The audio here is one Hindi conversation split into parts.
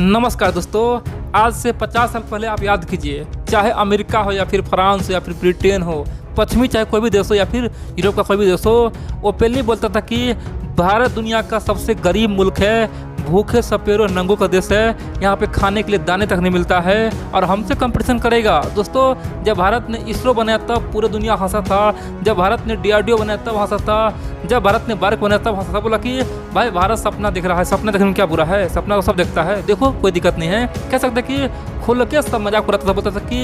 नमस्कार दोस्तों, आज से 50 साल पहले आप याद कीजिए, चाहे अमेरिका हो या फिर फ्रांस हो या फिर ब्रिटेन हो, पश्चिमी चाहे कोई भी देश हो या फिर यूरोप का कोई भी देश हो, वो पहले बोलता था कि भारत दुनिया का सबसे गरीब मुल्क है, भूखे सपेरों नंगों का देश है, यहाँ पे खाने के लिए दाने तक नहीं मिलता है और हमसे कंपटीशन करेगा। दोस्तों, जब भारत ने इसरो बनाया तब पूरी दुनिया हंसा था, जब भारत ने DRDO बनाया तब हंसा था, जब भारत ने बारक बनाया तब हंसा था। बोला कि भाई भारत सपना देख रहा है, सपना देखने में क्या बुरा है, सपना तो सब देखता है, देखो कोई दिक्कत नहीं है। कह सकते कि खुल के सब मजाक उड़ाता था, बोलता था कि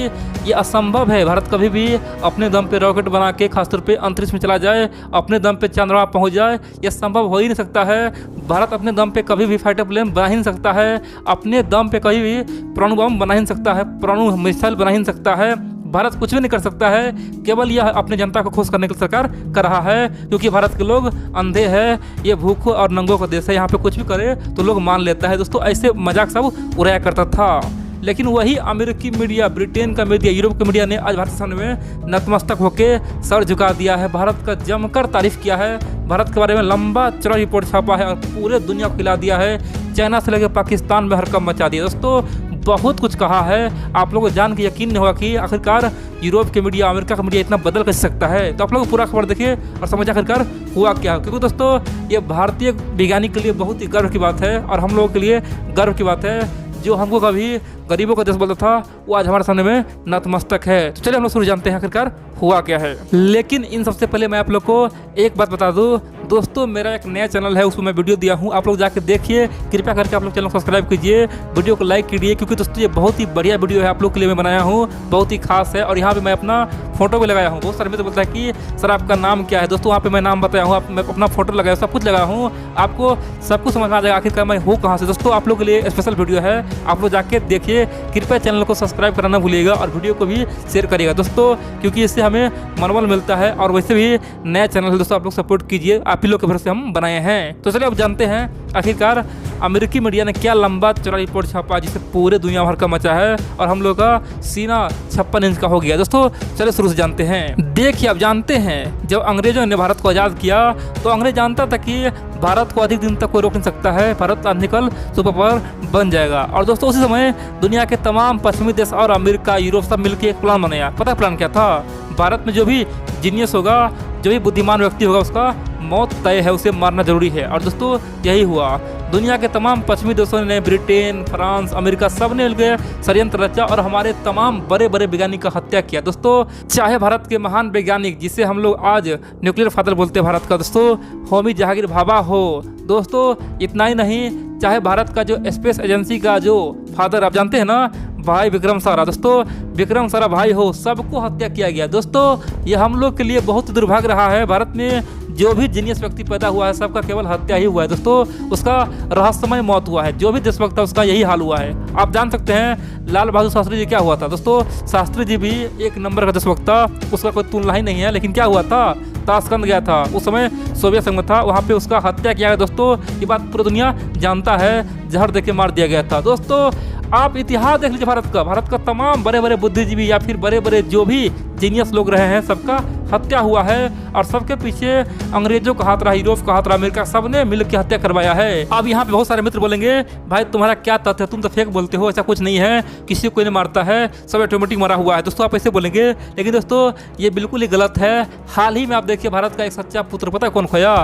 ये असंभव है, भारत कभी भी अपने दम पे रॉकेट बना के खासतौर पे अंतरिक्ष में चला जाए, अपने दम पे चंद्रमा पहुंच जाए, ये संभव हो ही नहीं सकता है। भारत अपने दम पे कभी भी फाइटर प्लेन बना ही नहीं सकता है, अपने दम पे कभी भी परमाणु बम बना ही नहीं सकता है, परमाणु मिसाइल बना ही नहीं सकता है। भारत कुछ भी नहीं कर सकता है, केवल यह अपने जनता को खुश करने की सरकार कर रहा है, क्योंकि भारत के लोग अंधे हैं, ये भूखों और नंगों का देश है, यहाँ पे कुछ भी करे तो लोग मान लेता है। दोस्तों, ऐसे मजाक सब उड़ाया करता था, लेकिन वही अमेरिकी मीडिया, ब्रिटेन का मीडिया, यूरोप का मीडिया ने आज भारत के सामने में नतमस्तक होकर सर झुका दिया है, भारत का जमकर तारीफ किया है, भारत के बारे में लंबा चौड़ा रिपोर्ट छापा है और पूरे दुनिया को खिला दिया है, चाइना से लेकर पाकिस्तान में हड़कंप मचा दिया। दोस्तों, बहुत कुछ कहा है, आप लोगों को जान के यकीन नहीं होगा कि आखिरकार यूरोप के मीडिया, अमेरिका का मीडिया इतना बदल कैसे सकता है। तो आप लोग पूरा खबर देखिए और समझिए आखिरकार हुआ क्या है, क्योंकि दोस्तों ये भारतीय वैज्ञानिक के लिए बहुत ही गर्व की बात है और हम लोगों के लिए गर्व की बात है। जो हमको कभी गरीबों का देश बोलता था, वो आज हमारे सामने में नतमस्तक है। तो चलिए हम लोग शुरू जानते हैं आखिरकार हुआ क्या है। लेकिन इन सबसे पहले मैं आप लोग को एक बात बता दूं, दोस्तों मेरा एक नया चैनल है, उसमें मैं वीडियो दिया हूं, आप लोग जाकर देखिए, कृपया करके आप लोग चैनल को सब्सक्राइब कीजिए, वीडियो को लाइक कीजिए, क्योंकि दोस्तों ये बहुत ही बढ़िया वीडियो है, आप लोग के लिए मैं बनाया हूँ, बहुत ही खास है। और यहाँ पे मैं अपना फोटो भी लगाया हूँ। बहुत सारे मित्र बोलता है कि सर आपका नाम क्या है। दोस्तों, वहाँ पे मैं नाम बताया हूँ, मैं अपना फोटो लगाया, सब कुछ लगाया हूँ, आपको सब कुछ समझ में आ जाएगा आखिरकार मैं हूँ कहाँ से। दोस्तों, आप लोग के लिए स्पेशल वीडियो है, आप लोग जाके देखिए, कृपया चैनल को सब्सक्राइब करना भूलिएगा और वीडियो को भी शेयर करिएगा दोस्तों, क्योंकि इससे हमें मनोबल मिलता है और वैसे भी नया चैनल है दोस्तों, आप लोग सपोर्ट कीजिए, आप ही लोग के भरोसे हम बनाए हैं। तो चलिए अब जानते हैं आखिरकार अमेरिकी मीडिया ने क्या लंबा चौड़ा रिपोर्ट छापा जिससे पूरे दुनिया भर का मचा है और हम लोग का सीना 56 इंच का हो गया। दोस्तों, चलिए शुरू से जानते हैं। देखिए, अब जानते हैं जब अंग्रेजों ने भारत को आज़ाद किया तो अंग्रेज जानता था कि भारत को अधिक दिन तक कोई रोक नहीं सकता है, भारत आंधिकल सुपर पावर बन जाएगा। और दोस्तों, उसी समय दुनिया के तमाम पश्चिमी देश और अमेरिका, यूरोप सब मिलकर एक प्लान बनाया। पता प्लान क्या था? भारत में जो भी जीनियस होगा, जो भी बुद्धिमान व्यक्ति होगा, उसका मौत तय है, उसे मारना जरूरी है। और दोस्तों, यही हुआ। दुनिया के तमाम पश्चिमी देशों ने, ब्रिटेन, फ्रांस, अमेरिका, सब ने मिलकर षड्यंत्र रचा और हमारे तमाम बड़े बड़े वैज्ञानिक का हत्या किया। दोस्तों, चाहे भारत के महान वैज्ञानिक, जिसे हम लोग आज न्यूक्लियर फादर बोलते हैं भारत का, दोस्तों होमी जहांगीर भाभा हो, दोस्तों इतना ही नहीं, चाहे भारत का जो स्पेस एजेंसी का जो फादर आप जानते हैं ना, भाई विक्रम सारा, दोस्तों विक्रम सारा भाई हो, सबको हत्या किया गया। दोस्तों, ये हम लोग के लिए बहुत दुर्भाग्य रहा है, भारत में जो भी जीनियस व्यक्ति पैदा हुआ है सबका केवल हत्या ही हुआ है। दोस्तों, उसका रहस्यमय मौत हुआ है, जो भी देशभक्त था उसका यही हाल हुआ है। आप जान सकते हैं लाल बहादुर शास्त्री जी क्या हुआ था। दोस्तों, शास्त्री जी भी एक नंबर का देशभक्त था, उसका कोई तुलना ही नहीं है, लेकिन क्या हुआ था, ताशकंद गया था, उस समय सोवियत संघ में था, वहाँ पे उसका हत्या किया गया। दोस्तों, ये बात पूरी दुनिया जानता है, जहर देके मार दिया गया था। दोस्तों, आप इतिहास देख लीजिए भारत का तमाम बड़े बड़े बुद्धिजीवी या फिर बड़े बड़े जो भी जीनियस लोग रहे हैं, सबका हत्या हुआ है और सबके पीछे अंग्रेजों का हाथ रहा, यूरोप का हाथ रहा, अमेरिका, सबने मिलकर हत्या करवाया है। अब यहाँ पे बहुत सारे मित्र बोलेंगे भाई तुम्हारा क्या तथ्य है, तुम तो फेक बोलते हो, ऐसा कुछ नहीं है, किसी को कोई नहीं मारता है, सब ऑटोमेटिक मरा हुआ है। दोस्तों, आप ऐसे बोलेंगे, लेकिन दोस्तों ये बिल्कुल ही गलत है। हाल ही में आप देखिए भारत का एक सच्चा पुत्र, पता है कौन खोया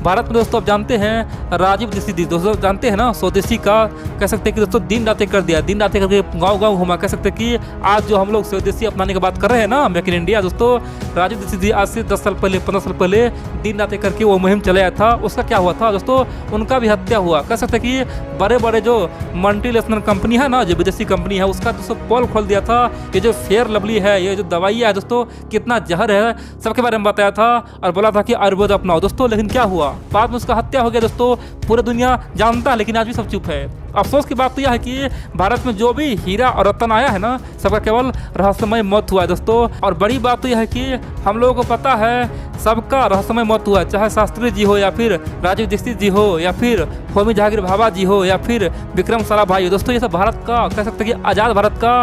भारत में? दोस्तों, आप जानते हैं राजीव दीक्षित, दोस्तों जानते हैं ना, स्वदेशी का कह सकते हैं कि दोस्तों दिन रातें कर दिया, दिन रातें करके गाँव गाँव घुमा, कह सकते हैं कि आज जो हम लोग स्वदेशी अपनाने की बात कर रहे हैं ना, मेक इन इंडिया, दोस्तों राजीव दीक्षित जी आज से 10 साल पहले, 15 साल पहले दिन रातें करके वो मुहिम चलाया था। उसका क्या हुआ था दोस्तों? उनका भी हत्या हुआ। कह सकते हैं कि बड़े बड़े जो मल्टीनेशनल कंपनी है ना, जो विदेशी कंपनी है, उसका दोस्तों पोल खोल दिया था। ये जो फेयर लवली है, ये जो दवाइयाँ है दोस्तों, कितना जहर है, सबके बारे में बताया था और बोला था कि आयुर्वेद अपनाओ। दोस्तों, लेकिन क्या हुआ, बाद में उसका हत्या हो गया। दोस्तों, पूरी दुनिया जानता है, लेकिन आज भी सब चुप है। अफसोस की बात तो यह है कि भारत में जो भी हीरा और रत्न आया है ना, सबका केवल रहस्यमय मौत हुआ है। दोस्तों, और बड़ी बात तो यह है कि हम लोगों को पता है सबका रहस्यमय मौत हुआ है, चाहे शास्त्री जी हो या फिर राजीव दीक्षित जी हो या फिर होमी जहांगीर भाभा जी हो या फिर विक्रम साराभाई हो। दोस्तों, ये सब भारत का कह सकते हैं कि आज़ाद भारत का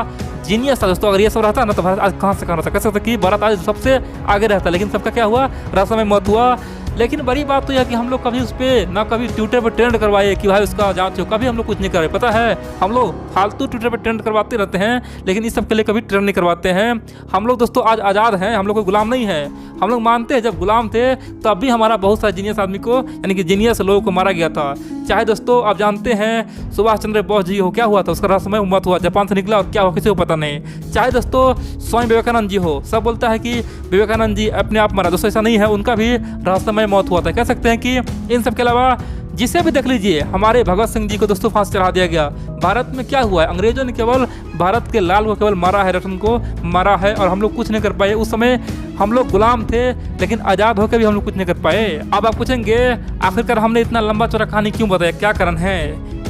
जीनियस था। दोस्तों, अगर ये सब रहता ना तो भारत आज कहाँ से कहाँ रहता। कह सकते कि भारत आज सबसे आगे रहता, लेकिन सबका क्या हुआ, रहस्यमय मौत हुआ। लेकिन बड़ी बात तो यह कि हम लोग कभी उस पर ना कभी ट्विटर पर ट्रेंड करवाए कि भाई उसका जांच हो, कभी हम लोग कुछ नहीं करे। पता है हम लोग फालतू ट्विटर पर ट्रेंड करवाते रहते हैं, लेकिन इस सब के लिए कभी ट्रेंड नहीं करवाते हैं। हम लोग दोस्तों आज आज़ाद हैं, हम लोग कोई गुलाम नहीं है। हम लोग मानते हैं जब गुलाम थे तब भी हमारा बहुत सारे जीनियस आदमी को यानी कि जीनियस लोगों को मारा गया था। चाहे दोस्तों आप जानते हैं सुभाष चंद्र बोस जी हो, क्या हुआ था उसका रहस्यमय मौत हुआ, जापान से निकला और क्या हुआ किसी को पता नहीं। चाहे दोस्तों स्वामी विवेकानंद जी हो, सब बोलता है कि विवेकानंद जी अपने आप मरा, दोस्तों ऐसा नहीं है, उनका भी रहस्यमय मौत हुआ था। कह सकते हैं कि इन सब के अलावा जिसे भी देख लीजिए, हमारे भगत सिंह जी को दोस्तों फांसी चढ़ा दिया गया। भारत में क्या हुआ है, अंग्रेजों ने केवल भारत के लाल को केवल मारा है, रतन को मारा है और हम लोग कुछ नहीं कर पाए। उस समय हम लोग गुलाम थे, लेकिन आज़ाद होकर भी हम लोग कुछ नहीं कर पाए। अब आप पूछेंगे आखिरकार हमने इतना लंबा चौड़ा कहानी क्यों बताया, क्या कारण है।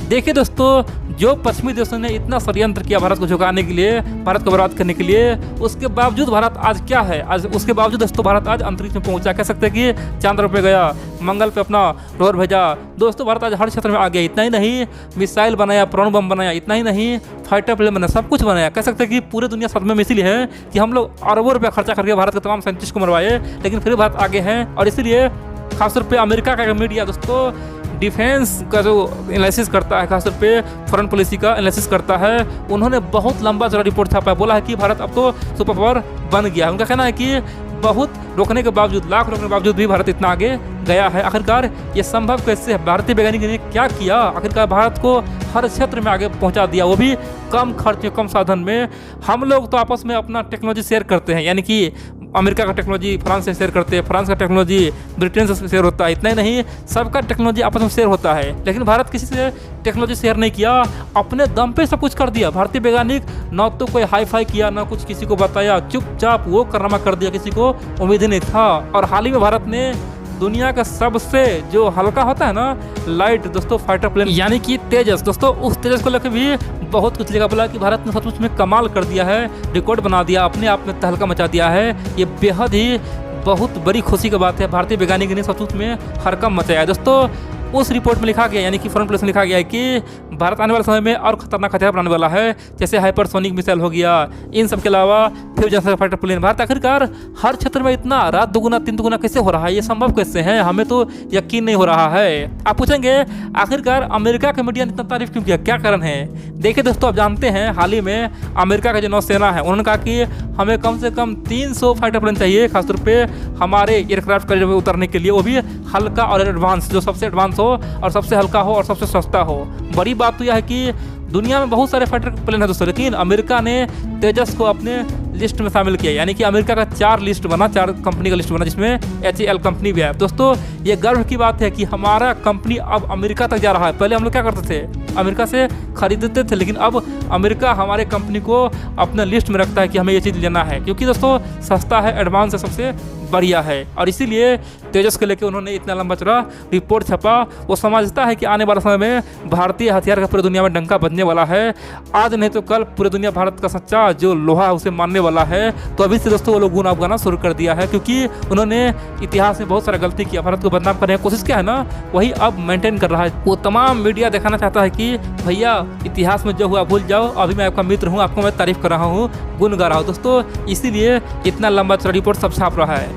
देखिए दोस्तों, जो पश्चिमी देशों ने इतना षड्यंत्र किया भारत को झुकाने के लिए, भारत को बर्बाद करने के लिए, उसके बावजूद भारत आज क्या है, आज उसके बावजूद दोस्तों भारत आज अंतरिक्ष में पहुंचा। कह सकते हैं कि चांद्र पे गया, मंगल पे अपना रोवर भेजा। दोस्तों भारत आज हर क्षेत्र में आ गया। इतना ही नहीं, मिसाइल बनाया, परमाणु बम बनाया, इतना ही नहीं फाइटर प्लेन बनाया, सब कुछ बनाया। कह सकते हैं कि पूरे दुनिया सदमे में इसीलिए है कि हम लोग अरबों रुपया खर्चा करके भारत के तमाम साइंटिस्ट को मरवाए, लेकिन फिर भारत आगे हैं। और इसीलिए खासतौर पर अमेरिका का मीडिया दोस्तों डिफेंस का जो एनालिसिस करता है, खासतौर पे फॉरेन पॉलिसी का एनालिसिस करता है, उन्होंने बहुत लंबा चौड़ा रिपोर्ट छापा है। बोला है कि भारत अब तो सुपर पावर बन गया है। उनका कहना है कि बहुत रोकने के बावजूद, लाख रोकने के बावजूद भी भारत इतना आगे गया है। आखिरकार ये संभव कैसे है, भारतीय वैज्ञानिक ने क्या किया, आखिरकार भारत को हर क्षेत्र में आगे पहुंचा दिया, वो भी कम खर्च में, कम साधन में। हम लोग तो आपस में अपना टेक्नोलॉजी शेयर करते हैं, यानी कि अमेरिका का टेक्नोलॉजी फ्रांस से शेयर करते हैं, फ्रांस का टेक्नोलॉजी ब्रिटेन से शेयर होता है। इतना ही नहीं, सबका टेक्नोलॉजी आपस में शेयर होता है, लेकिन भारत किसी से टेक्नोलॉजी शेयर नहीं किया, अपने दम पे सब कुछ कर दिया। भारतीय वैज्ञानिक न तो कोई हाई फाई किया, न कुछ किसी को बताया, चुपचाप वो कारनामा कर दिया, किसी को उम्मीद ही नहीं था। और हाल ही में भारत ने दुनिया का सबसे जो हल्का होता है ना लाइट दोस्तों फाइटर प्लेन यानी कि तेजस, दोस्तों उस तेजस को लेकर भी बहुत कुछ लिखा। बोला कि भारत ने सचमुच में कमाल कर दिया है, रिकॉर्ड बना दिया, अपने आप में तहलका मचा दिया है। ये बेहद ही बहुत बड़ी खुशी की बात है। भारतीय वैज्ञानिक ने सचमुच में हड़कंप मचाया है। दोस्तों उस रिपोर्ट में लिखा गया, यानी कि फॉरेन पॉलिसी में लिखा गया है कि भारत आने वाले समय में और खतरनाक हथियार बनाने वाला है, जैसे हाइपरसोनिक मिसाइल हो गया, इन सब के अलावा फ्यूजन फाइटर प्लेन। भारत आखिरकार हर क्षेत्र में इतना रात दुगुना तीन दुगुना कैसे हो रहा है, ये संभव कैसे है, हमें तो यकीन नहीं हो रहा है। आप पूछेंगे आखिरकार अमेरिका के मीडिया ने इतना तारीफ क्यों किया, क्या कारण है। देखिए दोस्तों, आप जानते हैं हाल ही में अमेरिका का जो नौसेना है, उन्होंने कहा कि हमें कम से कम 300 फाइटर प्लेन चाहिए, खासतौर पर हमारे एयरक्राफ्ट कैरियर में उतरने के लिए, वो भी हल्का और एडवांस, जो सबसे एडवांस हो और सबसे हल्का हो और सबसे सस्ता हो। बड़ी बात तो यह है कि दुनिया में बहुत सारे फाइटर प्लेन है दोस्तों, लेकिन अमेरिका ने तेजस को अपने लिस्ट में शामिल किया, यानी कि अमेरिका का 4 लिस्ट बना, 4 कंपनी का लिस्ट बना, जिसमें HAL कंपनी भी है। दोस्तों ये गर्व की बात है कि हमारा कंपनी अब अमेरिका तक जा रहा है। पहले हम लोग क्या करते थे, अमेरिका से खरीदते थे, लेकिन अब अमेरिका हमारे कंपनी को अपने लिस्ट में रखता है कि हमें ये चीज़ लेना है, क्योंकि दोस्तों सस्ता है, एडवांस है, सबसे बढ़िया है। और इसीलिए तेजस को लेकर उन्होंने इतना लंबा चौड़ा रिपोर्ट छपा। वो समझता है कि आने वाले समय में भारतीय हथियार का पूरी दुनिया में डंका बजने वाला है। आज नहीं तो कल पूरी दुनिया भारत का सच्चा जो लोहा है उसे मानने वाला है। तो अभी से दोस्तों वो लोग गुनाह गाना शुरू कर दिया है, क्योंकि उन्होंने इतिहास में बहुत सारा गलती किया, भारत को बदनाम करने की कोशिश किया है ना, वही अब मेंटेन कर रहा है। वो तमाम मीडिया दिखाना चाहता है कि भैया इतिहास में जो हुआ भूल जाओ, अभी मैं आपका मित्र हूँ, आपको मैं तारीफ कर रहा हूँ, गुण गा रहा हूँ। दोस्तों इसीलिए इतना लंबा चौड़ा रिपोर्ट सब छाप रहा है।